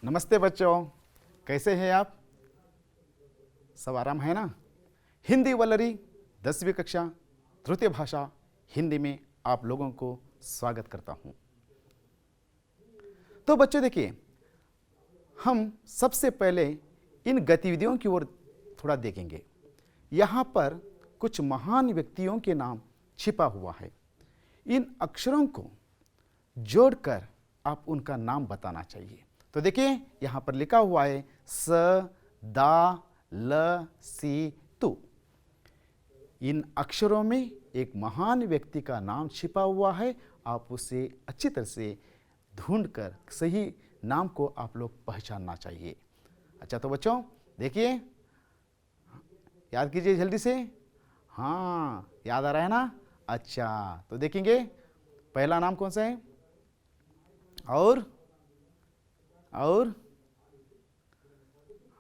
नमस्ते बच्चों, कैसे हैं आप? सब आराम है ना? हिंदी वल्लरी 10वीं कक्षा तृतीय भाषा हिंदी में आप लोगों को स्वागत करता हूं। तो बच्चों देखिए, हम सबसे पहले इन गतिविधियों की ओर थोड़ा देखेंगे। यहाँ पर कुछ महान व्यक्तियों के नाम छिपा हुआ है। इन अक्षरों को जोड़कर आप उनका नाम बताना चाहिए। तो देखिए, यहाँ पर लिखा हुआ है स दा ल सी तु। इन अक्षरों में एक महान व्यक्ति का नाम छिपा हुआ है। आप उसे अच्छी तरह से ढूंढकर सही नाम को आप लोग पहचानना चाहिए। अच्छा, तो बच्चों देखिए, याद कीजिए जल्दी से। हाँ, याद आ रहा है ना? अच्छा, तो देखेंगे पहला नाम कौन सा है। और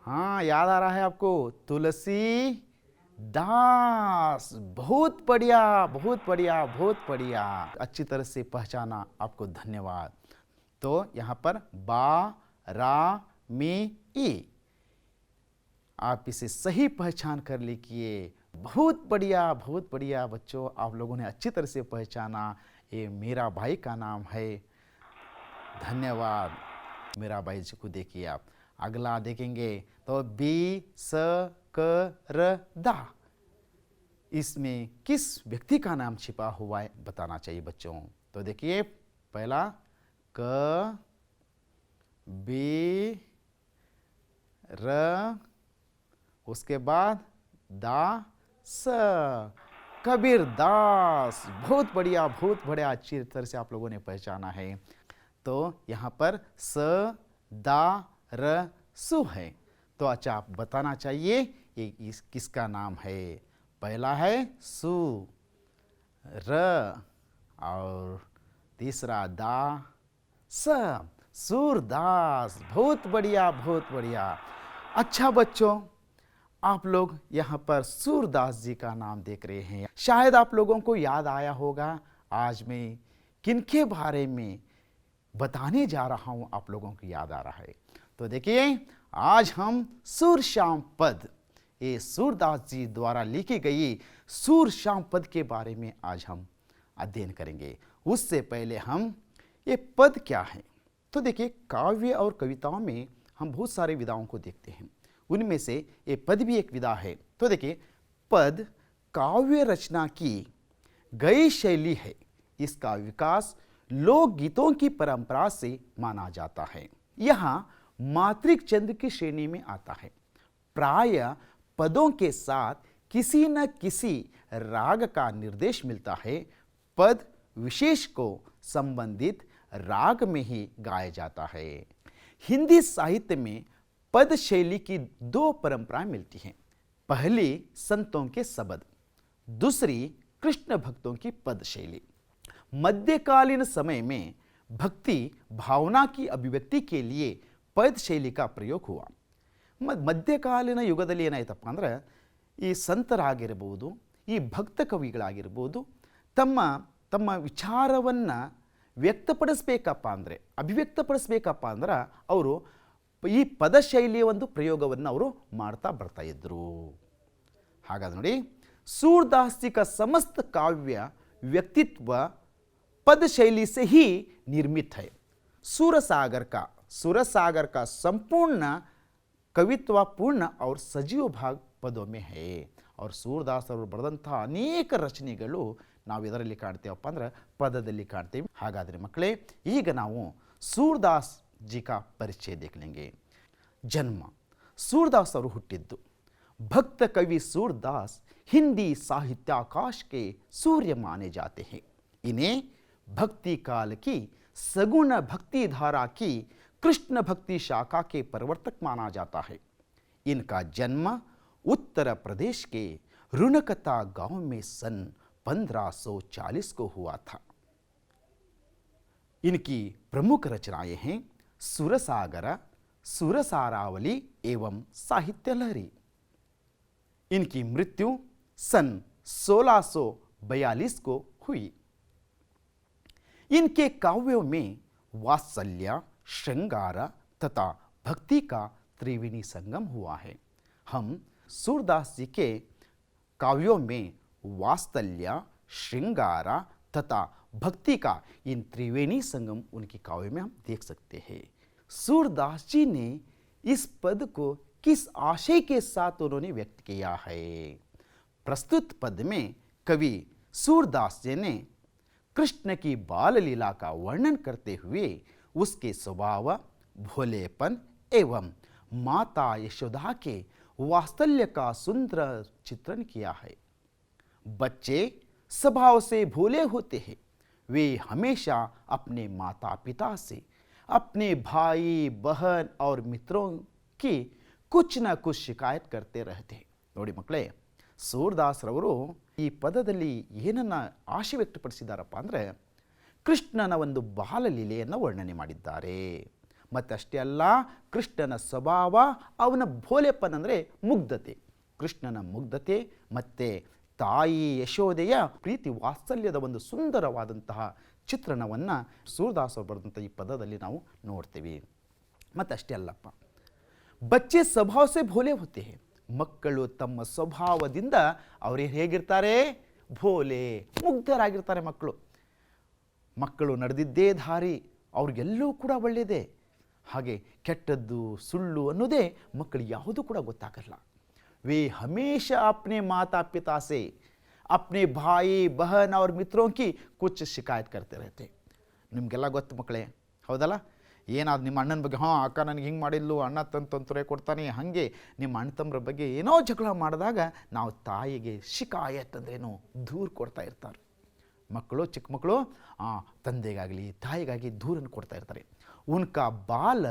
हाँ, याद आ रहा है आपको, तुलसी दास। बहुत बढ़िया, बहुत बढ़िया, बहुत बढ़िया, अच्छी तरह से पहचाना, आपको धन्यवाद। तो यहाँ पर बा रा मी ई, आप इसे सही पहचान कर लिखिए। बहुत बढ़िया बच्चों, आप लोगों ने अच्छी तरह से पहचाना। ये मेरा भाई का नाम है। धन्यवाद। मेरा भाई जी को देखिए आप। अगला देखेंगे तो बी स क र दा। इसमें किस व्यक्ति का नाम छिपा हुआ है बताना चाहिए बच्चों। तो देखिए, पहला क बी र, उसके बाद दा स, कबीर दास। बहुत बढ़िया, अच्छी तरह से आप लोगों ने पहचाना है। तो यहाँ पर स दा र सु है। तो अच्छा, आप बताना चाहिए ये किसका नाम है। पहला है सु र और तीसरा दा स, सूरदास। बहुत बढ़िया। अच्छा बच्चों, आप लोग यहाँ पर सूरदास जी का नाम देख रहे हैं। शायद आप लोगों को याद आया होगा आज मैं किनके बारे में बताने जा रहा हूं। आप लोगों को याद आ रहा है। तो देखिए, आज हम सूर श्याम पद, ये सूरदास जी द्वारा लिखी गई सूर श्याम पद के बारे में आज हम अध्ययन करेंगे। उससे पहले हम ये पद क्या है। तो देखिए, काव्य और कविताओं में हम बहुत सारे विधाओं को देखते हैं। उनमें से ये पद भी एक विधा है। तो देखिए, पद काव्य रचना की गई शैली है। इसका विकास लोकगीतों की परंपरा से माना जाता है। यहाँ मात्रिक छंद की श्रेणी में आता है। प्राय पदों के साथ किसी न किसी राग का निर्देश मिलता है। पद विशेष को संबंधित राग में ही गाया जाता है। हिंदी साहित्य में पद शैली की दो परंपराएं मिलती हैं। पहली संतों के शब्द, दूसरी कृष्ण भक्तों की पद शैली। मध्यकालीन समय में भक्ति भावना की अभिव्ಯಕ್ತಿ के लिए पद शैली का प्रयोग हुआ। ಮಧ್ಯಕಾಲೀನ ಯುಗದಲ್ಲಿ ಏನಾಯ್ತಪ್ಪ ಅಂದ್ರೆ, ಈ ಸಂತರಾಗಿರಬಹುದು, ಈ ಭಕ್ತ ಕವಿಗಳಾಗಿರಬಹುದು, ತಮ್ಮ ವಿಚಾರವನ್ನು ವ್ಯಕ್ತಪಡಿಸಬೇಕಪ್ಪ ಅಂದರೆ, ಅಭಿವ್ಯಕ್ತಪಡಿಸಬೇಕಪ್ಪ ಅಂದ್ರೆ ಅವರು ಈ ಪದ ಶೈಲಿಯ ಒಂದು ಪ್ರಯೋಗವನ್ನು ಅವರು ಮಾಡ್ತಾ ಬರ್ತಾ ಇದ್ರು। ಹಾಗಾದ್ರೆ ನೋಡಿ, सूरदास जी का समस्त काव्य व्यक्तित्व पद शैली से ही निर्मित है। सूरसागर का संपूर्ण कवित्व पूर्ण और सजीव भाग पदों में है। और सूरदास ಅವರು ಬರೆದಂತಹ ಅನೇಕ ರಚನೆಗಳು ನಾವು ಇದರಲ್ಲಿ ಕಾಣ್ತೇವಪ್ಪ ಅಂದ್ರೆ ಪದದಲ್ಲಿ ಕಾಣ್ತೇವೆ। ಹಾಗಾದರೆ ಮಕ್ಕಳೇ, ಈಗ ನಾವು सूरदास जी का परिचय देख लेंगे। जन्म, सूरदास ಅವರು ಹುಟ್ಟಿದ್ದು। भक्त कवि सूरदास हिंदी साहित्याकाश के सूर्य माने जाते हैं। इन्हें भक्ति काल की सगुण भक्ति धारा की कृष्ण भक्ति शाखा के प्रवर्तक माना जाता है। इनका जन्म उत्तर प्रदेश के रुनकता गांव में सन 1540 को हुआ था। इनकी प्रमुख रचनाएं हैं सुरसागर, सुरसारावली एवं साहित्य लहरी। इनकी मृत्यु सन 1642 को हुई। इनके काव्यों में वात्सल्य, श्रृंगार तथा भक्ति का त्रिवेणी संगम हुआ है। हम सूरदास जी के काव्यों में वात्सल्य, श्रृंगार तथा भक्ति का इन त्रिवेणी संगम उनके काव्य में हम देख सकते हैं। सूरदास जी ने इस पद को किस आशय के साथ उन्होंने व्यक्त किया है? प्रस्तुत पद में कवि सूरदास जी ने कृष्ण की बाल लीला का वर्णन करते हुए उसके स्वभाव, भोलेपन एवं माता यशोदा के वात्सल्य का सुंदर चित्रण किया है। बच्चे स्वभाव से भोले होते हैं। वे हमेशा अपने माता पिता से, अपने भाई बहन और मित्रों की कुछ न कुछ शिकायत करते रहते हैं। ನೋಡಿ ಮಕ್ಕಳೇ, ಸೂರದಾಸರವರು ಈ ಪದದಲ್ಲಿ ಏನನ್ನ ಆಶೆ ವ್ಯಕ್ತಪಡಿಸಿದಾರಪ್ಪ ಅಂದರೆ ಕೃಷ್ಣನ ಒಂದು ಬಾಲಲೀಲೆಯನ್ನು ವರ್ಣನೆ ಮಾಡಿದ್ದಾರೆ. ಮತ್ತು ಅಷ್ಟೇ ಅಲ್ಲ, ಕೃಷ್ಣನ ಸ್ವಭಾವ, ಅವನ ಭೋಲೆಪನ್ ಅಂದರೆ ಮುಗ್ಧತೆ, ಕೃಷ್ಣನ ಮುಗ್ಧತೆ ಮತ್ತು ತಾಯಿ ಯಶೋದೆಯ ಪ್ರೀತಿ ವಾತ್ಸಲ್ಯದ ಒಂದು ಸುಂದರವಾದಂತಹ ಚಿತ್ರಣವನ್ನು ಸೂರದಾಸರು ಬರೆದಂಥ ಈ ಪದದಲ್ಲಿ ನಾವು ನೋಡ್ತೀವಿ. ಮತ್ತು ಅಷ್ಟೇ ಅಲ್ಲಪ್ಪ, ಬಚ್ಚೆ ಸ್ವಭಾವ ಸೆ ಭೋಲೆ ಹೋತೆ ಹೇ. ಮಕ್ಕಳು ತಮ್ಮ ಸ್ವಭಾವದಿಂದ ಅವರು ಹೇಗಿರ್ತಾರೆ? ಭೋಲೆ, ಮುಗ್ಧರಾಗಿರ್ತಾರೆ. ಮಕ್ಕಳು ನಡೆದಿದ್ದೇ ದಾರಿ ಅವ್ರಿಗೆಲ್ಲೂ ಕೂಡ ಒಳ್ಳೆಯದೇ. ಹಾಗೆ ಕೆಟ್ಟದ್ದು, ಸುಳ್ಳು ಅನ್ನೋದೇ ಮಕ್ಕಳಿಗೆ ಯಾವುದೂ ಕೂಡ ಗೊತ್ತಾಗಲ್ಲ. वे हमेशा अपने माता पिता से, अपने भाई बहन और मित्रों की कुछ शिकायत करते रहते. ನಿಮಗೆಲ್ಲ ಗೊತ್ತು ಮಕ್ಕಳೇ, ಹೌದಲ್ಲ? ಏನಾದ್ರು ನಿಮ್ಮ ಅಣ್ಣನ ಬಗ್ಗೆ, ಹಾಂ ಅಕ್ಕ ನನಗೆ ಹಿಂಗೆ ಮಾಡಿಲ್ಲು, ಅಣ್ಣ ತೊಂದರೆ ಕೊಡ್ತಾನೆ, ಹಾಗೆ ನಿಮ್ಮ ಅಣ್ಣ ತಮ್ಮರ ಬಗ್ಗೆ ಏನೋ ಜಗಳ ಮಾಡಿದಾಗ ನಾವು ತಾಯಿಗೆ ಶಿಕಾಯತ್ ಅಂದ್ರೇನು ದೂರು ಕೊಡ್ತಾ ಇರ್ತಾರೆ. ಮಕ್ಕಳು, ಚಿಕ್ಕ ಮಕ್ಕಳು ತಂದೆಗಾಗಲಿ ತಾಯಿಗಾಗಿ ದೂರನ್ನು ಕೊಡ್ತಾ ಇರ್ತಾರೆ. ಉನ್ಕಾ ಬಾಲ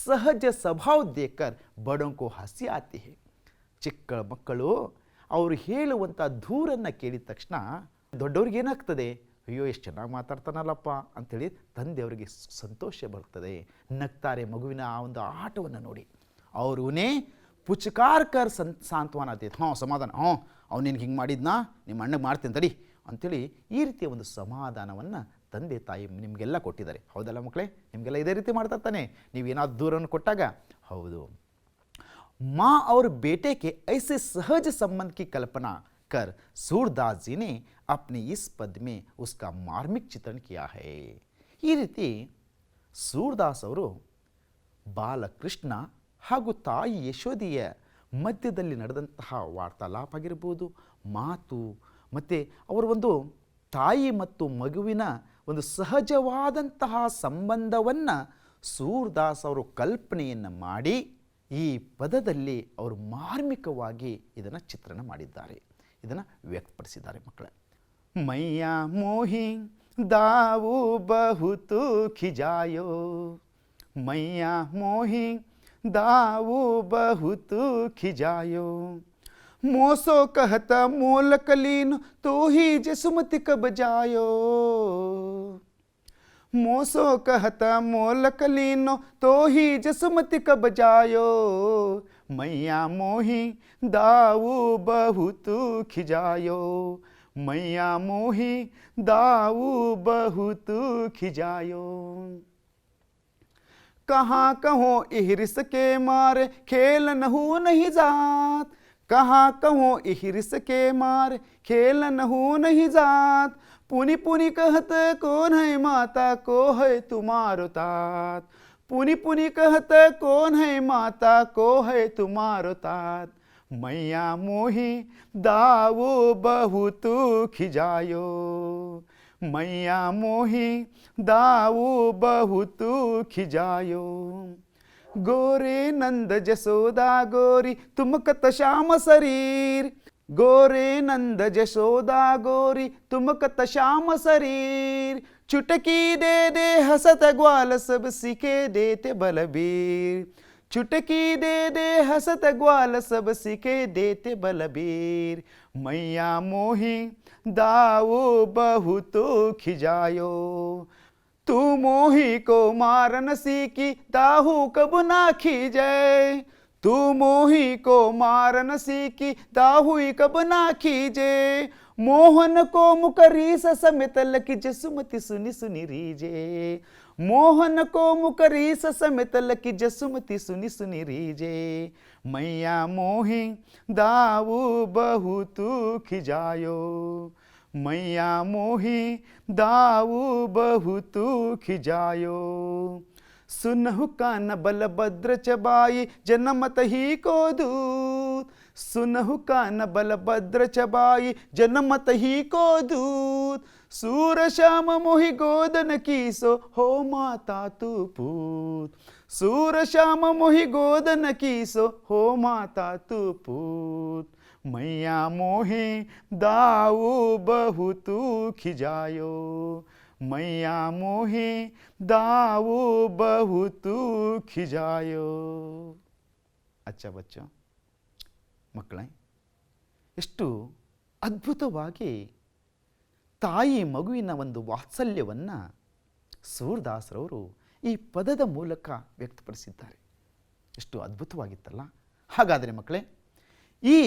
ಸಹಜ ಸ್ವಭಾವ ದೇಕರ್ ಬಡೋं को ಹಸಿ ಆತಿ ಹೈ. ಚಿಕ್ಕ ಮಕ್ಕಳು ಅವರು ಹೇಳುವಂಥ ದೂರನ್ನು ಕೇಳಿದ ತಕ್ಷಣ ದೊಡ್ಡವ್ರಿಗೆ ಏನಾಗ್ತದೆ? ಅಯ್ಯೋ, ಎಷ್ಟು ಚೆನ್ನಾಗಿ ಮಾತಾಡ್ತಾನಲ್ಲಪ್ಪ ಅಂಥೇಳಿ ತಂದೆಯವರಿಗೆ ಸಂತೋಷ ಬರ್ತದೆ. ನಗ್ತಾರೆ ಮಗುವಿನ ಆ ಒಂದು ಆಟವನ್ನು ನೋಡಿ. ಅವರೇ ಪುಚಕಾರ್ಕರ್ ಸಾಂತ್ವನ ಆತೈತೆ. ಹಾಂ, ಸಮಾಧಾನ, ಹಾಂ ಅವ್ನು ನಿನ್ಗೆ ಹಿಂಗೆ ಮಾಡಿದ್ನಾ, ನಿಮ್ಮ ಅಣ್ಣಗೆ ಮಾಡ್ತೀನಿ ತಡಿ ಅಂಥೇಳಿ ಈ ರೀತಿಯ ಒಂದು ಸಮಾಧಾನವನ್ನು ತಂದೆ ತಾಯಿ ನಿಮಗೆಲ್ಲ ಕೊಟ್ಟಿದ್ದಾರೆ. ಹೌದಲ್ಲ ಮಕ್ಕಳೇ? ನಿಮಗೆಲ್ಲ ಇದೇ ರೀತಿ ಮಾಡ್ತಾ ತಾನೆ ನೀವೇನಾದ್ರು ದೂರನ್ನು ಕೊಟ್ಟಾಗ? ಹೌದು. माँ और बेटे के ऐसे सहज संबंध की कल्पना कर सूरदास जी ने अपने इस पद में उसका मार्मिक चित्रण किया है. ಈ ರೀತಿ ಸೂರದಾಸ್ ಅವರು ಬಾಲಕೃಷ್ಣ ಹಾಗೂ ತಾಯಿ ಯಶೋದೆಯ ಮಧ್ಯದಲ್ಲಿ ನಡೆದಂತಹ ವಾರ್ತಾಲಾಪ ಆಗಿರ್ಬೋದು, ಮಾತು, ಮತ್ತು ಅವರ ಒಂದು ತಾಯಿ ಮತ್ತು ಮಗುವಿನ ಒಂದು ಸಹಜವಾದಂತಹ ಸಂಬಂಧವನ್ನು ಸೂರದಾಸ್ ಅವರು ಕಲ್ಪನೆಯನ್ನು ಮಾಡಿ ಈ ಪದದಲ್ಲಿ ಅವರು ಮಾರ್ಮಿಕವಾಗಿ ಇದನ್ನು ಚಿತ್ರಣ ಮಾಡಿದ್ದಾರೆ, ಇದನ್ನು ವ್ಯಕ್ತಪಡಿಸಿದ್ದಾರೆ. ಮಕ್ಕಳೇ, ಮೈಯ ಮೋಹಿ दाऊ बहुत खिजायो, मैया मोही दाऊ बहुत खिजायो, मोसो कहता मोल कलीन तो ही जसुमति कब जायो, मोसो कहता मोल कलीनो तो ही जसुमति कब जायो, मैया मोही दाऊ बहुत खिजायो, मैया मोही दाऊ बहुत खिजायो. कहाँ कहो इहरिस के मारे खेल नहू नहीं जात, कहाँ कहो इहरिस के मारे खेल नहू नहीं जात, पुनि पुनि कहते कौन है माता को है तुम्हारो तात, पुनि पुनि कहते कौन है माता को है तुम्हारो तात, मैया मोही दाऊ बहुत खिजायो, मैया मोही दाऊ बहुत खिजायो. गोरे नंद जसोदा गोरी तुम कत श्याम शरीर, गोरे नंद जसोदा गोरी तुम कत श्याम शरीर, चुटकी दे दे हसत ग्वाल सब सीखे देते बलबीर, चुटकी दे दे हसत ग्वाल सब सीखे देते बलबीर, मैया मोही दाऊ बहुत खिजायो, तू मोही को मारन सीखी दाहू कब ना खींचे, तू मोही को मारन सीखी दाहू कब ना खींचे, मोहन को मुकरी समित लकी जसुमति सुनी सुनी रीजे, मोहन को मुकरी समेत लकी जसुमती सुनी सुनी रीजे, मैया मोही दाऊ बहुत खिजायो, मैया मोही दाऊ बहुत खिजायो। सुनहु कान बलभद्र चबाई जनमत ही को दूत, सुनहु कान बलभद्र चबाई जनमत ही को दूत। सूर श्याम मोहि गोदन कीसो हो माता तू पूत, सूर श्याम मोहि गोदन कीसो हो माता तू पूत। मैया मोहि दाऊ बहुत खिजायो, मैया मोहि दाऊ बहुत खिजायो। अच्छा बच्चों, ಮಕ್ಕಳೇ, ಎಷ್ಟು ಅದ್ಭುತವಾಗಿ ತಾಯಿ ಮಗುವಿನ ಒಂದು ವಾತ್ಸಲ್ಯವನ್ನು ಸೂರದಾಸರವರು ಈ ಪದದ ಮೂಲಕ ವ್ಯಕ್ತಪಡಿಸಿದ್ದಾರೆ. ಎಷ್ಟು ಅದ್ಭುತವಾಗಿತ್ತಲ್ಲ. ಹಾಗಾದರೆ ಮಕ್ಕಳೇ, ಈ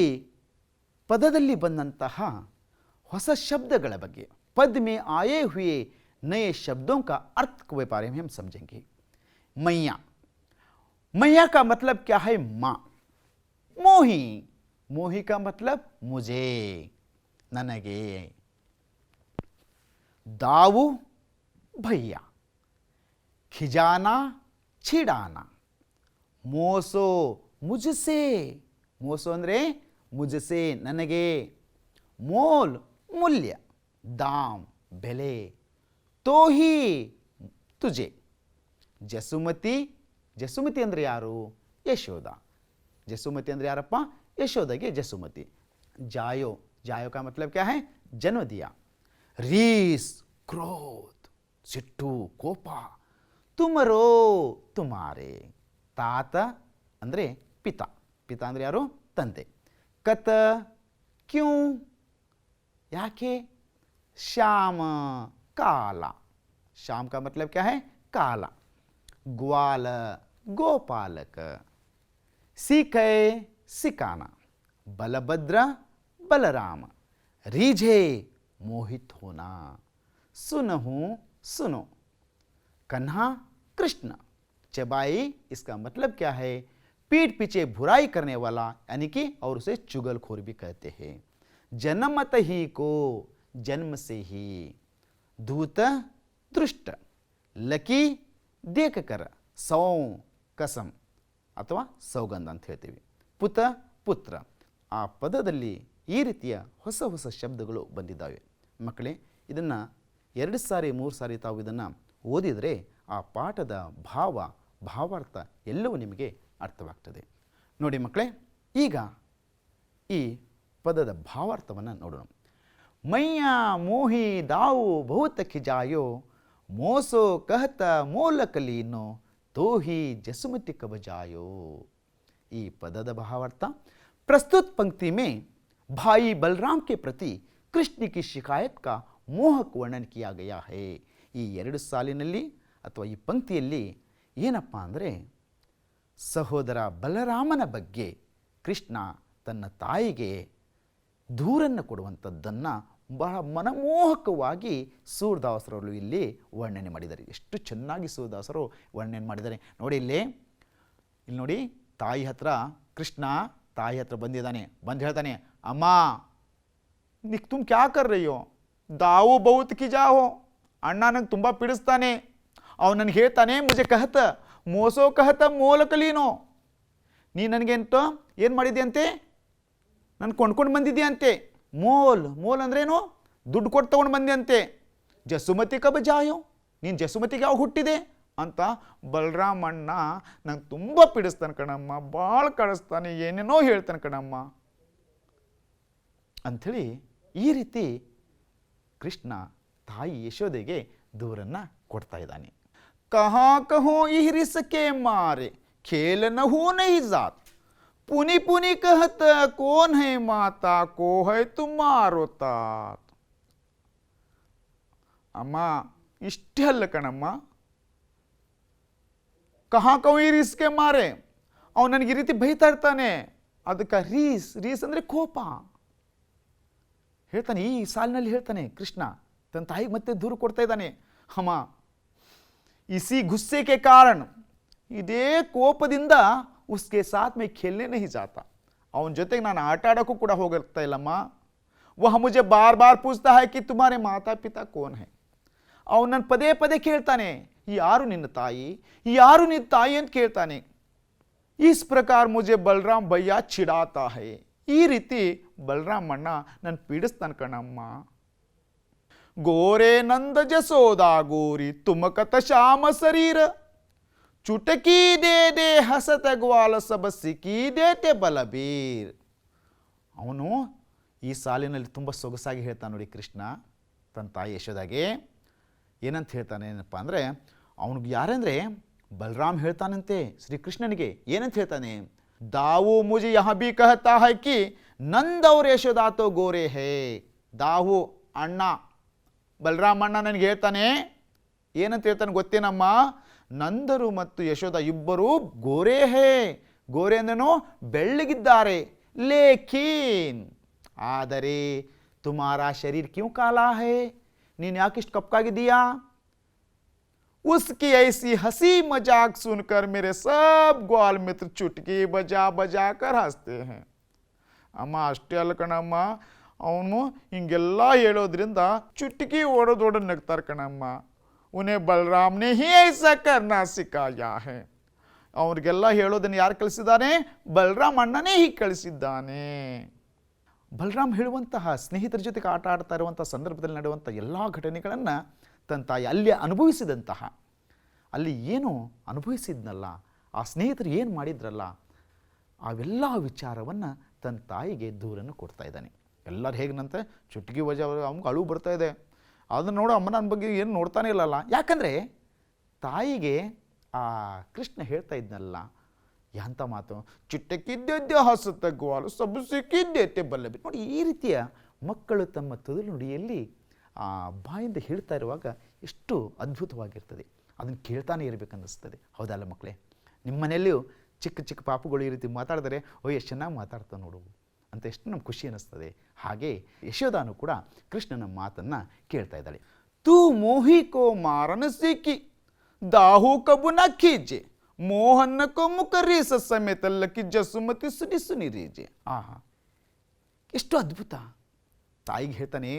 ಪದದಲ್ಲಿ ಬಂದಂತಹ ಹೊಸ ಶಬ್ದಗಳ ಬಗ್ಗೆ, पद में आए हुए नए शब्दों का अर्थ के बारे में हम समझेंगे। मैया, मैया का मतलब क्या है? माँ। मोही, मोही का मतलब मुझे, ननगे। दाऊ भैया, खिजाना छिड़ाना, मोसो मुझसे, मोसो अंद्रे मुझसे ननगे, मोल मूल्य, दाम ಬೆಲೆ, ತೋಹಿ ತುಜೆ, ಜಸುಮತಿ, ಜಸುಮತಿ ಅಂದರೆ ಯಾರು? ಯಶೋದ. जसुमती अंदर यारप्पा? यशोदा के जसुमती। जायो, जायो का मतलब क्या है? जन्म दिया। रीस, क्रोध, सिट्टू, कोप, तुमरो, तुम्हारे। तात अंद्रे पिता, पिता अंद्रे यारो? तंदे। कत, क्यों, याके? श्याम, काला, श्याम का मतलब क्या है? काला। ग्वाल, गोपालक। सीखे, सिकाना। बलभद्र, बलराम। रीझे, मोहित होना। सुनहु, सुनो। कन्हा, कृष्ण। चबाई, इसका मतलब क्या है? पीठ पीछे बुराई करने वाला, यानी कि और उसे चुगलखोर भी कहते हैं। जन्मत ही को, जन्म से ही। धूत, दृष्ट। लकी, देख कर। सौ, कसम ಅಥವಾ ಸೌಗಂಧ ಅಂತ ಹೇಳ್ತೀವಿ. ಪುತ, ಪುತ್ರ. ಆ ಪದದಲ್ಲಿ ಈ ರೀತಿಯ ಹೊಸ ಹೊಸ ಶಬ್ದಗಳು ಬಂದಿದ್ದಾವೆ. ಮಕ್ಕಳೇ, ಇದನ್ನು 2 ಸಾರಿ 3 ಸಾರಿ ತಾವು ಇದನ್ನು ಓದಿದರೆ ಆ ಪಾಠದ ಭಾವ, ಭಾವಾರ್ಥ ಎಲ್ಲವೂ ನಿಮಗೆ ಅರ್ಥವಾಗ್ತದೆ. ನೋಡಿ ಮಕ್ಕಳೇ, ಈಗ ಈ ಪದದ ಭಾವಾರ್ಥವನ್ನು ನೋಡೋಣ. ಮೈಯ ಮೋಹಿ ದಾವು ಬಹುತ ಖಿಜಾಯೋ, ಮೋಸೋ ಕಹತ ಮೋಲಕಲೀನೋ, तो ही जसुमती कब जायो। ಈ ಪದದ ಭಾವಾರ್ಥ, प्रस्तुत पंक्ति में भाई बलराम के प्रति कृष्ण की शिकायत का मोहक वर्णन किया गया है. ಈ 2 ಸಾಲಿನಲ್ಲಿ ಅಥವಾ ಈ ಪಂಕ್ತಿಯಲ್ಲಿ ಏನಪ್ಪ ಅಂದರೆ, ಸಹೋದರ ಬಲರಾಮನ ಬಗ್ಗೆ ಕೃಷ್ಣ ತನ್ನ ತಾಯಿಗೆ ದೂರನ್ನು ಕೊಡುವಂಥದ್ದನ್ನು ಬಹಳ ಮನಮೋಹಕವಾಗಿ ಸೂರದಾಸರವರು ಇಲ್ಲಿ ವರ್ಣನೆ ಮಾಡಿದ್ದಾರೆ. ಎಷ್ಟು ಚೆನ್ನಾಗಿ ಸೂರದಾಸರು ವರ್ಣನೆ ಮಾಡಿದ್ದಾರೆ ನೋಡಿ. ಇಲ್ಲಿ ನೋಡಿ, ತಾಯಿ ಹತ್ರ ಕೃಷ್ಣ ತಾಯಿ ಹತ್ರ ಬಂದಿದ್ದಾನೆ. ಬಂದು ಹೇಳ್ತಾನೆ, ಅಮ್ಮ ನಿಕ್ ತುಮ್ ಕ್ಯಾ ಕರ್ ರಹಿ ಹೋ? ದಾವು ಬಹುತ್ ಖಿಜಾ ಹೋ. ಅಣ್ಣ ನಂಗೆ ತುಂಬ ಪೀಡಿಸ್ತಾನೆ. ಅವ್ನು ನನಗೆ ಹೇಳ್ತಾನೆ, ಮುಜೆ ಕಹತ ಮೋಸೋ ಕಹತ ಮೋಲ ಕಲೀನೋ. ನೀ ನನಗೆಂತ ಏನು ಮಾಡಿದ್ಯಂತೆ? ನಾನು ಕೊಂಡ್ಕೊಂಡು ಬಂದಿದ್ಯಂತೆ. ಮೋಲ್, ಮೋಲ್ ಅಂದ್ರೇನು? ದುಡ್ಡು ಕೊಟ್ಟು ತೊಗೊಂಡು ಬಂದೆ ಅಂತೆ. ಜಸುಮತಿ ಕಬ ಜಾಯೋ, ನೀನು ಜಸುಮತಿಗೆ ಯಾವ ಹುಟ್ಟಿದೆ ಅಂತ ಬಲರಾಮಣ್ಣ ನಂಗೆ ತುಂಬ ಪೀಡಿಸ್ತಾನೆ ಕಣಮ್ಮ, ಭಾಳ ಕಳಿಸ್ತಾನೆ, ಏನೇನೋ ಹೇಳ್ತಾನೆ ಕಣಮ್ಮ ಅಂಥೇಳಿ ಈ ರೀತಿ ಕೃಷ್ಣ ತಾಯಿ ಯಶೋದೆಗೆ ದೂರನ್ನು ಕೊಡ್ತಾ ಇದ್ದಾನೆ. ಕಹಾ ಕಹೋ ಈ ರಿಸಕೆ ಮಾರೆ ಖೇಲ ನಹೂ ನಹಿ ಜಾತ್, पुनी पुनी कहत कौन है माता, को है तुम्हारो तात. ಅಮ್ಮ ಇಷ್ಟೇ ಅಲ್ಲ ಕಣಮ್ಮ, ಕಹಾ ಕವಿ ರೀಸ್ಗೆ ಮಾರೆ, ಅವನು ನನಗೆ ಈ ರೀತಿ ಬೈತಾ ಇರ್ತಾನೆ. ಅದಕ್ಕೆ ರೀಸ್, ರೀಸ್ ಅಂದರೆ ಕೋಪ ಹೇಳ್ತಾನೆ. ಈ ಸಾಲಿನಲ್ಲಿ ಹೇಳ್ತಾನೆ ಕೃಷ್ಣ ತನ್ನ ತಾಯಿಗೆ ಮತ್ತೆ ದೂರು ಕೊಡ್ತಾ ಇದ್ದಾನೆ. ಅಮ್ಮ इसी गुस्से के कारण ಇದೇ ಕೋಪದಿಂದ उसके साथ में खेलने नहीं जाता, ಅವನ ಜೊತೆಗೆ ನಾನು ಆಟ ಆಡೋಕ್ಕೂ ಕೂಡ ಹೋಗ್ತಾ ಇಲ್ಲಮ್ಮ. वह मुझे बार बार पूछता है कि तुम्हारे माता पिता कौन है. ಅವನು ನನ್ನ ಪದೇ ಪದೇ ಕೇಳ್ತಾನೆ, ಯಾರು ನಿನ್ನ ತಾಯಿ, ಯಾರು ನಿನ್ನ ತಾಯಿ ಅಂತ ಕೇಳ್ತಾನೆ. इस प्रकार मुझे बलराम भैया चिढ़ाता है. ಈ ರೀತಿ ಬಲರಾಮ್ ಅಣ್ಣ ನನ್ನ ಪೀಡಿಸ್ತಾನೆ ಕಣಮ್ಮ. ಗೋರೆ ನಂದ ಜಸೋದಾ ಗೋರಿ ತುಮಕತ ಶ್ಯಾಮ ಶರೀರ ಚುಟಕಿ ದೇ ದೇ ಹಸತ ಗ್ವಾಲ ಸಬ ಸಿಕ್ಕಿ ದೇತೆ ಬಲಬೀರ್. ಅವನು ಈ ಸಾಲಿನಲ್ಲಿ ತುಂಬ ಸೊಗಸಾಗಿ ಹೇಳ್ತಾನೆ ನೋಡಿ ಕೃಷ್ಣ ತನ್ನ ತಾಯಿ ಯಶೋದಾಗೆ. ಏನಂತ ಹೇಳ್ತಾನೆ ಏನಪ್ಪ ಅಂದರೆ, ಅವನಿಗೆ ಯಾರಂದರೆ ಬಲರಾಮ್ ಹೇಳ್ತಾನಂತೆ ಶ್ರೀಕೃಷ್ಣನಿಗೆ. ಏನಂತ ಹೇಳ್ತಾನೆ, दाऊ मुझे यहाँ भी कहता है कि नंद और यशोदा तो गोरे है. दाऊ ಅಣ್ಣ ಬಲರಾಮ ಅಣ್ಣ ನನಗೆ ಹೇಳ್ತಾನೆ, ಏನಂತ ಹೇಳ್ತಾನೆ ಗೊತ್ತೇನಮ್ಮ, ನಂದರು ಮತ್ತು ಯಶೋದ ಇಬ್ಬರು ಗೋರೆ ಹೇ. ಗೋರೆ ಅಂದ್ರೇನು, ಬೆಳ್ಳಗಿದ್ದಾರೆ. ಲೇಕಿನ್ ಆದರೆ ತುಮಾರಾ ಶರೀರ್ ಕ್ಯೂ ಕಾಲಾ ಹೇ, ನೀನು ಯಾಕಿಷ್ಟು ಕಪ್ಪಾಗಿದ್ದೀಯಾ. उसकी ऐसी हंसी मजाक सुनकर मेरे सब ग्वाल मित्र चुटकी बजा बजा कर हंसते हैं. ಅಮ್ಮ ಅಷ್ಟೇ ಅಲ್ಲ ಕಣಮ್ಮ, ಅವನು ಹಿಂಗೆಲ್ಲ ಹೇಳೋದ್ರಿಂದ ಚುಟಕಿ ಓಡೋದೋಡ ನಗ್ತಾರೆ ಕಣಮ್ಮ. ಉನ್ಹೇ ಬಲರಾಮ್ನೇ ಹಿ ಐಸಾ ಕರ್ನಾ ಸಿಖಾಯಾ ಹೈ. ಅವ್ರಿಗೆಲ್ಲ ಹೇಳೋದನ್ನು ಯಾರು ಕಳಿಸಿದ್ದಾನೆ, ಬಲರಾಮ್ ಅಣ್ಣನೇ ಹೀಗೆ ಕಳಿಸಿದ್ದಾನೆ. ಬಲರಾಮ್ ಹೇಳುವಂತಹ ಸ್ನೇಹಿತರ ಜೊತೆಗೆ ಆಟ ಆಡ್ತಾ ಇರುವಂಥ ಸಂದರ್ಭದಲ್ಲಿ ನಡೆಯುವಂಥ ಎಲ್ಲ ಘಟನೆಗಳನ್ನು ತನ್ನ ತಾಯಿ ಅಲ್ಲಿ ಅನುಭವಿಸಿದಂತಹ, ಅಲ್ಲಿ ಏನು ಅನುಭವಿಸಿದ್ನಲ್ಲ, ಆ ಸ್ನೇಹಿತರು ಏನು ಮಾಡಿದ್ರಲ್ಲ, ಅವೆಲ್ಲ ವಿಚಾರವನ್ನು ತನ್ನ ತಾಯಿಗೆ ದೂರನ್ನು ಕೊಡ್ತಾ ಇದ್ದಾನೆ. ಎಲ್ಲರೂ ಹೇಗಂತೆ ಚುಟುಕಿ ವಜಾ ಅವ್ನಿಗೆ ಅಳು ಬರ್ತಾ ಇದೆ. ಅದನ್ನು ನೋಡು, ಅಮ್ಮ ನನ್ನ ಬಗ್ಗೆ ಏನು ನೋಡ್ತಾನೆ ಇಲ್ಲಲ್ಲ. ಯಾಕಂದರೆ ತಾಯಿಗೆ ಆ ಕೃಷ್ಣ ಹೇಳ್ತಾ ಇದ್ನಲ್ಲ ಎಂಥ ಮಾತು, ಚುಟ್ಟಕ್ಕಿದ್ದೆ ಹಸು ತಗ್ಗುವಾಲು ಸಬ್ಬು ಸಿಕ್ಕಿದ್ದೆ ಬಲ್ಲಬಿ. ನೋಡಿ, ಈ ರೀತಿಯ ಮಕ್ಕಳು ತಮ್ಮ ತೊದಲು ನುಡಿಯಲ್ಲಿ ಆ ಬಾಯಿಂದ ಹೇಳ್ತಾ ಇರುವಾಗ ಎಷ್ಟು ಅದ್ಭುತವಾಗಿರ್ತದೆ. ಅದನ್ನು ಕೇಳ್ತಾನೆ ಇರಬೇಕನ್ನಿಸ್ತದೆ. ಹೌದಲ್ಲ ಮಕ್ಕಳೇ, ನಿಮ್ಮ ಮನೆಯಲ್ಲಿಯೂ ಚಿಕ್ಕ ಚಿಕ್ಕ ಪಾಪುಗಳು ಈ ರೀತಿ ಮಾತಾಡಿದರೆ, ಓ ಎಷ್ಟು ಚೆನ್ನಾಗಿ ಮಾತಾಡ್ತಾ ನೋಡು ಅಂತ ಎಷ್ಟು ನಮ್ಗೆ ಖುಷಿ ಅನ್ನಿಸ್ತದೆ. ಹಾಗೆ ಯಶೋದಾನು ಕೂಡ ಕೃಷ್ಣನ ಮಾತನ್ನು ಕೇಳ್ತಾ ಇದ್ದಾಳೆ. ತೂ ಮೋಹಿ ಕೋ ಮಾರನ ಸಿಕ್ಕಿ ದಾಹು ಕಬು ನ ಕೀಜೆ ಮೋಹನ್ನ ಕೋ ಮುಖರೀಸ ಸಮೇತಲ್ಲಕ್ಕಿ ಜಸುಮತಿ ಸುನಿ ಸುನಿ ರೀಜೆ. ಆಹಾ, ಎಷ್ಟು ಅದ್ಭುತ. ತಾಯಿಗೆ ಹೇಳ್ತಾನೆ,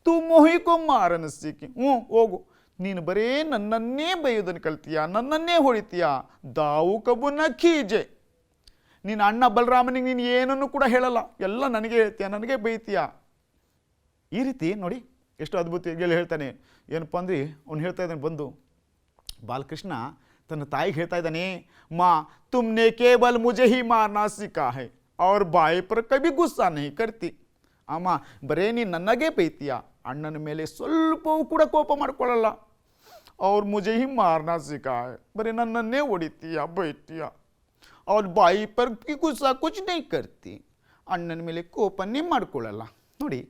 ತೂ ಮೋಹಿಕೋ ಮಾರನ ಸಿಕ್ಕಿ, ಹೋಗು, ನೀನು ಬರೇ ನನ್ನನ್ನೇ ಬೈಯೋದನ್ನು ಕಲ್ತೀಯ, ನನ್ನನ್ನೇ ಹೊಡಿತೀಯ. ದಾವು ಕಬು ನ ಕೀಜೆ, ನೀನು ಅಣ್ಣ ಬಲರಾಮನಿಗೆ ನೀನು ಏನನ್ನು ಕೂಡ ಹೇಳಲ್ಲ, ಎಲ್ಲ ನನಗೆ ಹೇಳ್ತೀಯ, ನನಗೆ ಬೈತೀಯ. ಈ ರೀತಿ ನೋಡಿ ಎಷ್ಟು ಅದ್ಭುತ ಹೇಳ್ತಾನೆ. ಏನಪ್ಪ ಅಂದ್ರೆ ಅವ್ನು ಹೇಳ್ತಾ ಇದ್ದಾನೆ, ಬಂದು ಬಾಲಕೃಷ್ಣ ತನ್ನ ತಾಯಿಗೆ ಹೇಳ್ತಾ ಇದ್ದಾನೆ, ಮಾ ತುಮ್ನೆ ಕೇವಲ್ ಮುಜೆ ಹಿ ಮಾರ್ನಾ ಸಿಕ್ಕಾ ಹೈ ಅವ್ರ ಬಾಯಿ ಪರ ಕಬಿ ಗುಸ್ಸಾ ನಹಿ ಕರ್ತಿ. ಅಮ್ಮ ಬರೇ ನೀನು ನನಗೇ ಬೈತೀಯ, ಅಣ್ಣನ ಮೇಲೆ ಸ್ವಲ್ಪವೂ ಕೂಡ ಕೋಪ ಮಾಡ್ಕೊಳ್ಳಲ್ಲ. ಅವ್ರು ಮುಜೆ ಹಿ ಮಾರ್ನಾ ಸಿಕ್ಕಾ ಹೈ, ಬರೀ ನನ್ನನ್ನೇ ಹೊಡಿತೀಯ, ಬೈತೀಯ. ಅವ್ರ ಬಾಯಿ ಪರ್ ಕಿ ಗುಸ್ಸಾ ಕುಚ್ ನಹಿ ಕರ್ತಿ, ಅಣ್ಣನ ಮೇಲೆ ಕೋಪನ್ನೇ ಮಾಡ್ಕೊಳ್ಳಲ್ಲ. ನೋಡಿ,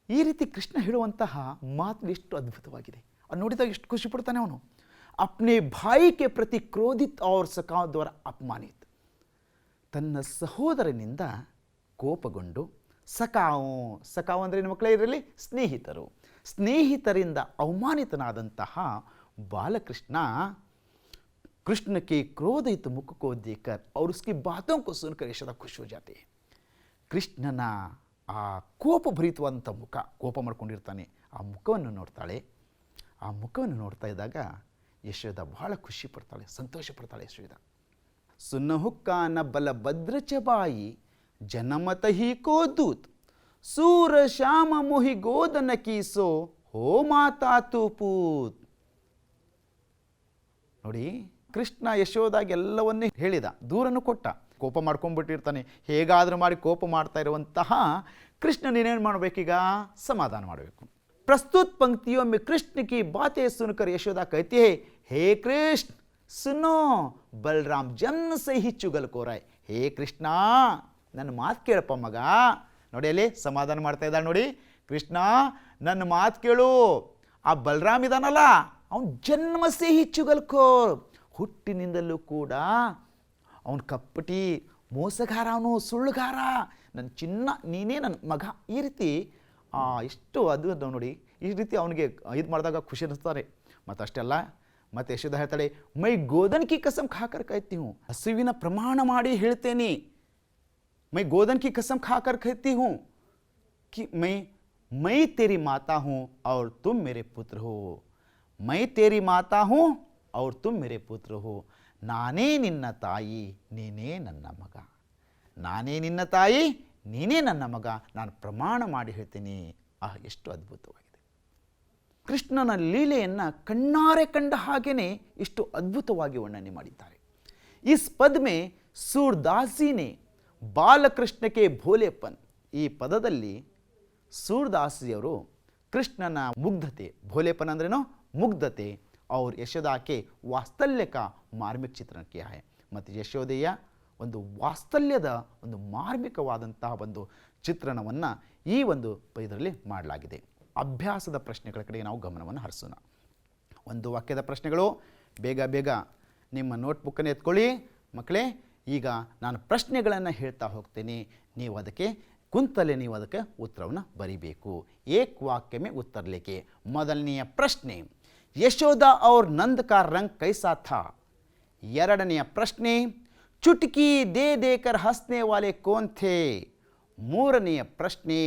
ಈ ರೀತಿ ಕೃಷ್ಣ ಹೇಳುವಂತಹ ಮಾತು ಎಷ್ಟು ಅದ್ಭುತವಾಗಿದೆ. ಅದು ನೋಡಿದಾಗ ಎಷ್ಟು ಖುಷಿ ಪಡ್ತಾನೆ ಅವನು. अपने भाई के प्रति क्रोधित और सखाओं द्वारा अपमानित, ತನ್ನ ಸಹೋದರನಿಂದ ಕೋಪಗೊಂಡು ಸಖಾವು ಅಂದರೆ ಮಕ್ಕಳೇ ಇರಲಿ ಸ್ನೇಹಿತರು, ಸ್ನೇಹಿತರಿಂದ ಅವಮಾನಿತನಾದಂತಹ ಬಾಲಕೃಷ್ಣ कृष्ण के क्रोधित मुख को देखकर और उसकी बातों को सुनकर यशोदा खुश हो जाती है. ಕೃಷ್ಣನ ಆ ಕೋಪಭರಿತವಾದಂಥ ಮುಖ, ಕೋಪ ಮಾಡ್ಕೊಂಡಿರ್ತಾನೆ, ಆ ಮುಖವನ್ನು ನೋಡ್ತಾಳೆ. ಆ ಮುಖವನ್ನು ನೋಡ್ತಾ ಇದ್ದಾಗ ಯಶೋದ ಬಹಳ ಖುಷಿ ಪಡ್ತಾಳೆ, ಸಂತೋಷ ಪಡ್ತಾಳೆ ಯಶೋದ. ಸುನಹುಕ್ಕಾನ ಬಲಭದ್ರ ಚಬಾಯಿ ಜನಮತ ಹಿ ಕೋ ದೂತ್ ಸೂರ ಶ್ಯಾಮ ಮೊಹಿ ಗೋದನ ಕೀಸೋ ಹೋ ಮಾತಾ ತು ಪೂತ್. ನೋಡಿ, ಕೃಷ್ಣ ಯಶೋದಾಗೆ ಎಲ್ಲವನ್ನೇ ಹೇಳಿದ, ದೂರನ್ನು ಕೊಟ್ಟ. ಕೋಪ ಮಾಡ್ಕೊಂಡ್ಬಿಟ್ಟಿರ್ತಾನೆ, ಹೇಗಾದರೂ ಮಾಡಿ ಕೋಪ ಮಾಡ್ತಾ ಇರುವಂತಹ ಕೃಷ್ಣ ನೀನೇನು ಮಾಡಬೇಕೀಗ, ಸಮಾಧಾನ ಮಾಡಬೇಕು. प्रस्तुत पंक्तियों में कृष्ण की बातें सुनकर यशोदा कहती है, हे कृष्ण सुनो, बलराम जन्म से ही चुगलखोर है. हे कृष्ण ನನ್ನ ಮಾತು ಕೇಳಪ್ಪ ಮಗ. ನೋಡಿ ಅಲ್ಲಿ ಸಮಾಧಾನ ಮಾಡ್ತಾ ಇದ್ದಾಳೆ ನೋಡಿ. ಕೃಷ್ಣ ನನ್ನ ಮಾತು ಕೇಳು, ಆ ಬಲರಾಮ್ ಇದಾನಲ್ಲ ಅವನು ಜನ್ಮಸೇ ಹಿ ಚುಗಲ್ಖೋರ್, ಹುಟ್ಟಿನಿಂದಲೂ ಕೂಡ ಅವನು ಕಪ್ಪಟಿ, ಮೋಸಗಾರ, ಅವನು ಸುಳ್ಳುಗಾರ, ನನ್ನ ಚಿನ್ನ, ನೀನೇ ನನ್ನ ಮಗ. ಈ ರೀತಿ ಎಷ್ಟು ಅದು ನೋಡಿ, ಈ ರೀತಿ ಅವನಿಗೆ ಇದು ಮಾಡಿದಾಗ ಖುಷಿ ಅನ್ನಿಸ್ತಾರೆ. ಮತ್ತು ಅಷ್ಟೆಲ್ಲ ಮತ್ತೆ ಯಶೋಧ ಹೇಳ್ತಾಳೆ, ಮೈ ಗೋಧನ್ ಕಿ ಕಸಮ್ ಖಾಕರ್ ಕಹತಿ ಹೂँ, ಹಸುವಿನ ಪ್ರಮಾಣ ಮಾಡಿ ಹೇಳ್ತೇನೆ, ಮೈ ಗೋಧನ್ ಕಿ ಕಸಮ್ ಖಾಕರ್ ಕಹತಿ ಹೂँ कि मैं तेरी माता हूँ और तुम मेरे पुत्र हो, मैं तेरी माता हूँ और तुम मेरे पुत्र हो, ನಾನೇ ನಿನ್ನ ತಾಯಿ ನೀನೇ ನನ್ನ ಮಗ, ನಾನೇ ನಿನ್ನ ತಾಯಿ ನೀನೇ ನನ್ನ ಮಗ, ನಾನು ಪ್ರಮಾಣ ಮಾಡಿ ಹೇಳ್ತೀನಿ. ಎಷ್ಟು ಅದ್ಭುತವಾಗಿದೆ. ಕೃಷ್ಣನ ಲೀಲೆಯನ್ನು ಕಣ್ಣಾರೆ ಕಂಡ ಹಾಗೇನೆ ಎಷ್ಟು ಅದ್ಭುತವಾಗಿ ವರ್ಣನೆ ಮಾಡಿದ್ದಾರೆ. ಇಸ್ ಪದ ಮೇ सूरदास जी ने ಬಾಲಕೃಷ್ಣ ಕೆ ಭೋಲೆಪನ್, ಈ ಪದದಲ್ಲಿ सूरदासजियವರು ಕೃಷ್ಣನ ಮುಗ್ಧತೆ, ಭೋಲೆಪನ್ ಅಂದ್ರೇನೋ ಮುಗ್ಧತೆ, और यशोदा के वात्सल्य का मार्मिक चित्रण किया है. ಮತ್ತು ಯಶೋದೆಯ ಒಂದು ವಾತ್ಸಲ್ಯದ ಒಂದು ಮಾರ್ಮಿಕವಾದಂತಹ ಒಂದು ಚಿತ್ರಣವನ್ನು ಈ ಒಂದು ಇದರಲ್ಲಿ ಮಾಡಲಾಗಿದೆ. ಅಭ್ಯಾಸದ ಪ್ರಶ್ನೆಗಳ ಕಡೆಗೆ ನಾವು ಗಮನವನ್ನು ಹರಿಸೋಣ. ಒಂದು ವಾಕ್ಯದ ಪ್ರಶ್ನೆಗಳು. ಬೇಗ ಬೇಗ ನಿಮ್ಮ ನೋಟ್ಬುಕ್ಕನ್ನು ಎತ್ಕೊಳ್ಳಿ ಮಕ್ಕಳೇ. ಈಗ ನಾನು ಪ್ರಶ್ನೆಗಳನ್ನು ಹೇಳ್ತಾ ಹೋಗ್ತೀನಿ, ನೀವು ಅದಕ್ಕೆ ಕುಂತಲೇ ನೀವು ಅದಕ್ಕೆ ಉತ್ತರವನ್ನು ಬರೀಬೇಕು. ಏಕ್ ವಾಕ್ಯ ಮೇ ಉತ್ತರ ಲಿಖೆ. ಮೊದಲನೆಯ ಪ್ರಶ್ನೆ, ಯಶೋदा और नंद का रंग कैसा था? ಎರಡನೆಯ ಪ್ರಶ್ನೆ, ಚುಟಕಿ ದೇ ದೇಕರ್ ಹಸ್ನೆ ವಾಲೆ ಕೌನ್ ಥೇ? ಮೂರನೆಯ ಪ್ರಶ್ನೆ,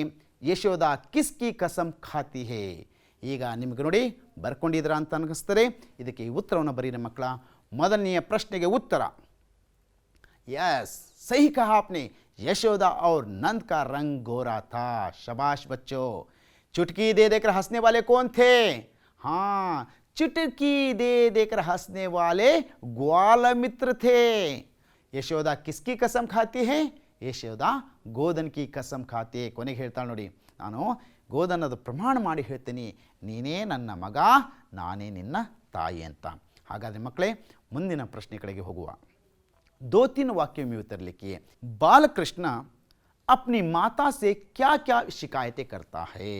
ಯಶೋदा ಕಿಸ್ಕಿ ಕಸಮ್ ಖಾತಿ ಹೇ? ಈಗ ನಿಮಗೆ ನೋಡಿ ಬರ್ಕೊಂಡಿದ್ದೀರಾ ಅಂತ ಅನಿಸ್ತಾರೆ. ಇದಕ್ಕೆ ಉತ್ತರವನ್ನು ಬರೀರಿ ಮಕ್ಕಳ. ಮೊದಲನೆಯ ಪ್ರಶ್ನೆಗೆ ಉತ್ತರ यस, सही कहा आपने, यशोदा और नंद का रंग गोरा था. शाबाश बच्चों. चुटकी दे देकर हंसने वाले कौन थे? हाँ, चुटकी दे देकर हंसने वाले ग्वाल मित्र थे. यशोदा किसकी कसम खाती है? यशोदा ಗೋಧನ್ ಕಿ ಕಸಮ್ ಖಾತೆ. ಕೊನೆಗೆ ಹೇಳ್ತಾಳೆ ನೋಡಿ, ನಾನು ಗೋಧನದ ಪ್ರಮಾಣ ಮಾಡಿ ಹೇಳ್ತೀನಿ, ನೀನೇ ನನ್ನ ಮಗ, ನಾನೇ ನಿನ್ನ ತಾಯಿ ಅಂತ. ಹಾಗಾದರೆ ಮಕ್ಕಳೇ, ಮುಂದಿನ ಪ್ರಶ್ನೆ ಕಡೆಗೆ ಹೋಗುವ. 2-3 वाक्यों में उत्तर लिखिए. बालकृष्ण अपनी माता से क्या क्या शिकायतें करता है?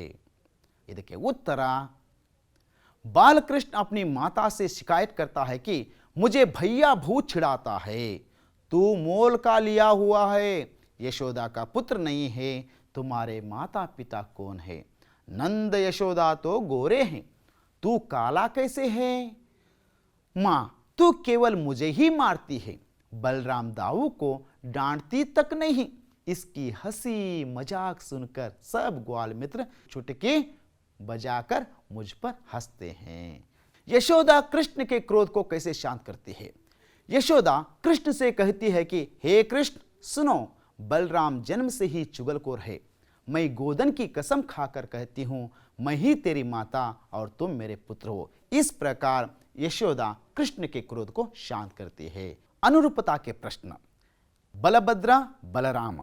ಇದಕ್ಕೆ ಉತ್ತರ, बालकृष्ण अपनी माता से शिकायत करता है कि मुझे भैया भूत छिड़ाता है, तू मोल का लिया हुआ है, यशोदा का पुत्र नहीं है, तुम्हारे माता पिता कौन है? नंद यशोदा तो गोरे हैं, तू काला कैसे है? माँ, तू केवल मुझे ही मारती है, बलराम दाऊ को डांटती तक नहीं. इसकी हंसी मजाक सुनकर सब ग्वाल मित्र चुटकी बजाकर मुझ पर हंसते हैं. यशोदा कृष्ण के क्रोध को कैसे शांत करती है? यशोदा कृष्ण से कहती है कि हे कृष्ण सुनो, बलराम जन्म से ही चुगलखोर है, मैं गोधन की कसम खाकर कहती हूँ, मैं ही तेरी माता और तुम मेरे पुत्र हो. इस प्रकार यशोदा कृष्ण के क्रोध को शांत करती है. ಅನುರೂಪತಾ ಕೆ ಪ್ರಶ್ನ, ಬಲಭದ್ರ ಬಲರಾಮ,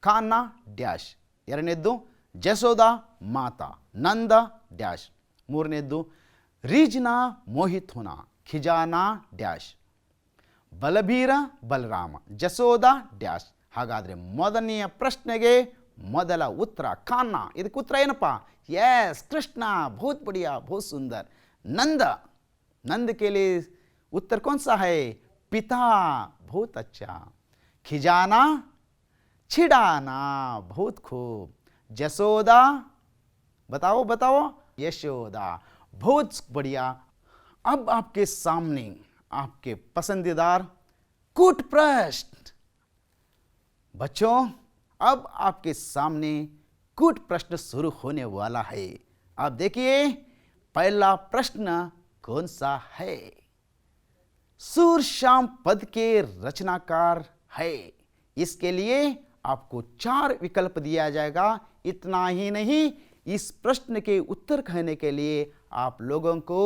ಖಾನ್ನ ಡ್ಯಾಶ್. ಎರಡನೇದ್ದು ಜಸೋದಾ ಮಾತಾ, ನಂದ ಡ್ಯಾಶ್. ಮೂರನೇದ್ದು ರೀಜ್ನಾ ಮೋಹಿತ್ ಹೋನಾ, ಖಿಜಾನಾ ಡ್ಯಾಶ್. ಬಲಭೀರ ಬಲರಾಮ, ಜಸೋದಾ ಡ್ಯಾಶ್. ಹಾಗಾದರೆ ಮೊದಲನೆಯ ಪ್ರಶ್ನೆಗೆ ಮೊದಲ ಉತ್ತರ ಖಾನ್ನ. ಇದಕ್ಕೆ ಉತ್ತರ ಏನಪ್ಪ? ಯಸ್, ಕೃಷ್ಣ. ಬಹುತ್ ಬಡಿಯಾ, ಬಹುತ್ ಸುಂದರ್. ನಂದ, ನಂದ के लिए उत्तर कौन सा है? पिता. बहुत अच्छा. खिजाना, छिड़ाना. बहुत खूब. जसोदा, बताओ बताओ. यशोदा. बहुत बढ़िया. अब आपके सामने आपके पसंदीदार कूट प्रश्न. बच्चों, अब आपके सामने कूट प्रश्न शुरू होने वाला है. अब देखिए पहला प्रश्न कौन सा है? सूरश्याम पद के रचनाकार है. इसके लिए आपको 4 विकल्प दिया जाएगा. इतना ही नहीं, इस प्रश्न के उत्तर कहने के लिए आप लोगों को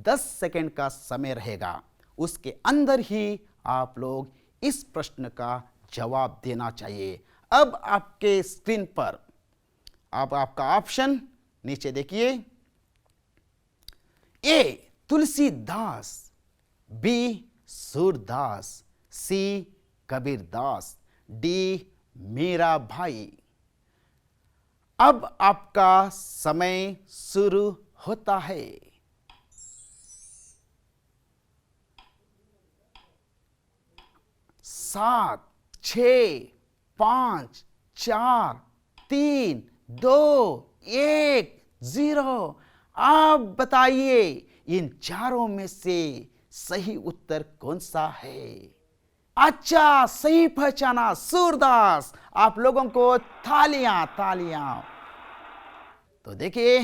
10 सेकंड का समय रहेगा. उसके अंदर ही आप लोग इस प्रश्न का जवाब देना चाहिए. अब आपके स्क्रीन पर आप आपका ऑप्शन नीचे देखिए. ए तुलसीदास, बी सूरदास, सी कबीरदास, डी मीरा भाई. अब आपका समय शुरू होता है. 7, 6, 5, 4, 3, 2, 1, 0. आप बताइए इन चारों में से सही उत्तर कौन सा है? अच्छा, सही पहचाना सूरदास। आप लोगों को तालियां तालियां। तो देखिए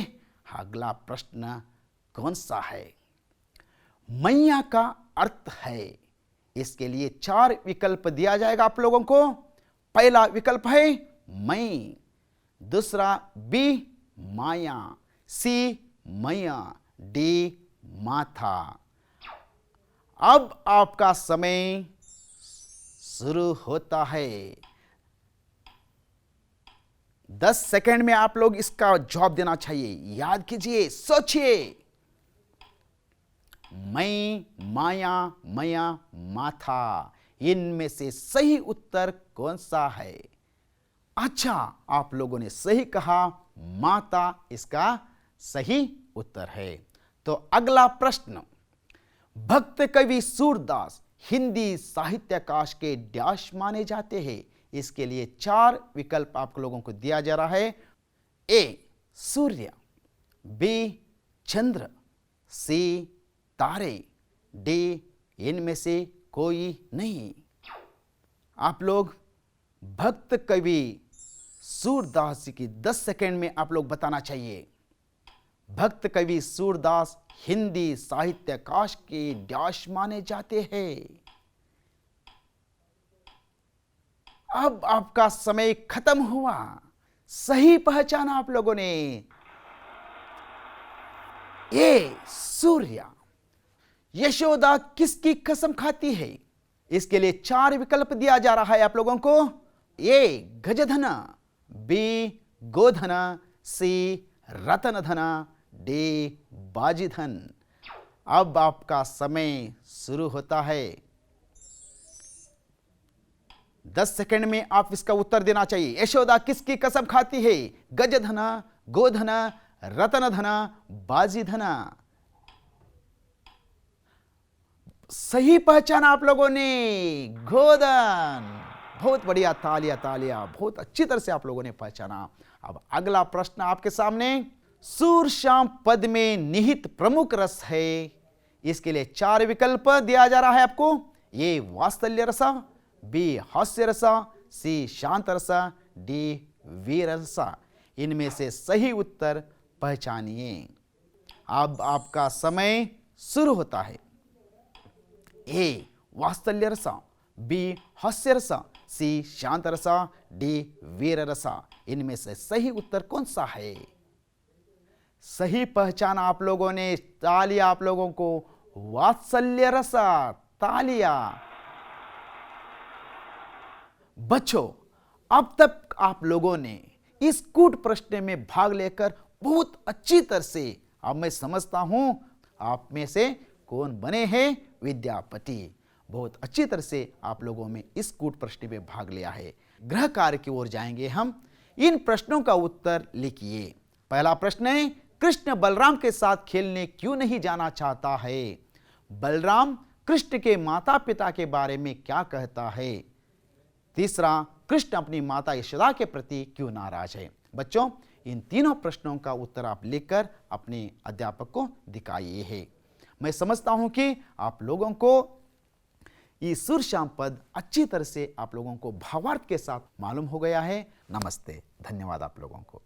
अगला प्रश्न कौन सा है? मैया का अर्थ है। इसके लिए 4 विकल्प दिया जाएगा आप लोगों को। पहला विकल्प है मैं, दूसरा बी माया, सी मैया, डी माथा। अब आपका समय शुरू होता है। 10 सेकंड में आप लोग इसका जवाब देना चाहिए। याद कीजिए, सोचिए। मैं, माया, मया, माथा, इनमें से सही उत्तर कौन सा है? अच्छा, आप लोगों ने सही कहा, माता इसका सही उत्तर है। तो अगला प्रश्न, भक्त कवि सूरदास हिंदी साहित्याकाश के डैश माने जाते हैं। इसके लिए 4 विकल्प आप लोगों को दिया जा रहा है। ए सूर्य, बी चंद्र, सी तारे, डी इनमें से कोई नहीं। आप लोग भक्त कवि सूरदास जी की 10 सेकंड में आप लोग बताना चाहिए। भक्त कवि सूरदास हिंदी साहित्याकाश के डैश माने जाते हैं। अब आपका समय खत्म हुआ। सही पहचाना आप लोगों ने। ये सूर्य। यशोदा किसकी कसम खाती है? इसके लिए 4 विकल्प दिया जा रहा है आप लोगों को। ए गजधन, बी गोधन, सी रतनधन, डी बाजीधन। अब आपका समय शुरू होता है। 10 सेकंड में आप इसका उत्तर देना चाहिए। यशोदा किसकी कसम खाती है? गजधन, गोधन, रतनधन, बाजीधन। सही पहचाना आप लोगों ने, गोधन। बहुत बढ़िया, तालियां तालियां। बहुत अच्छी तरह से आप लोगों ने पहचाना। अब अगला प्रश्न आपके सामने। सूर श्याम पद में निहित प्रमुख रस है। इसके लिए 4 विकल्प दिया जा रहा है आपको। ए वात्सल्य रस, बी हास्य रस, सी शांत रस, डी वीर रस। इनमें से सही उत्तर पहचानिए। अब आपका समय शुरू होता है। ए वात्सल्य रस, बी हास्य रस, सी शांत रस, डी वीर रस। इनमें से सही उत्तर कौन सा है? सही पहचाना आप लोगों ने। तालियां आप लोगों को। वात्सल्य रस। तालियां। बच्चों, अब तक आप लोगों ने इस कूट प्रश्न में भाग लेकर बहुत अच्छी तरह से, अब मैं समझता हूं आप में से कौन बने हैं विद्यापति। बहुत अच्छी तरह से आप लोगों में इस कूट प्रश्न में भाग लिया है। गृह कार्य की ओर जाएंगे हम। इन प्रश्नों का उत्तर लिखिए। पहला प्रश्न है, कृष्ण बलराम के साथ खेलने क्यों नहीं जाना चाहता है? बलराम कृष्ण के माता पिता के बारे में क्या कहता है? तीसरा, कृष्ण अपनी माता यशोदा के प्रति क्यों नाराज है? बच्चों, इन तीनों प्रश्नों का उत्तर आप लिखकर अपने अध्यापक को दिखाइए है। मैं समझता हूं कि आप लोगों को ये सूर श्याम पद अच्छी तरह से आप लोगों को भावार्थ के साथ मालूम हो गया है। नमस्ते, धन्यवाद आप लोगों को।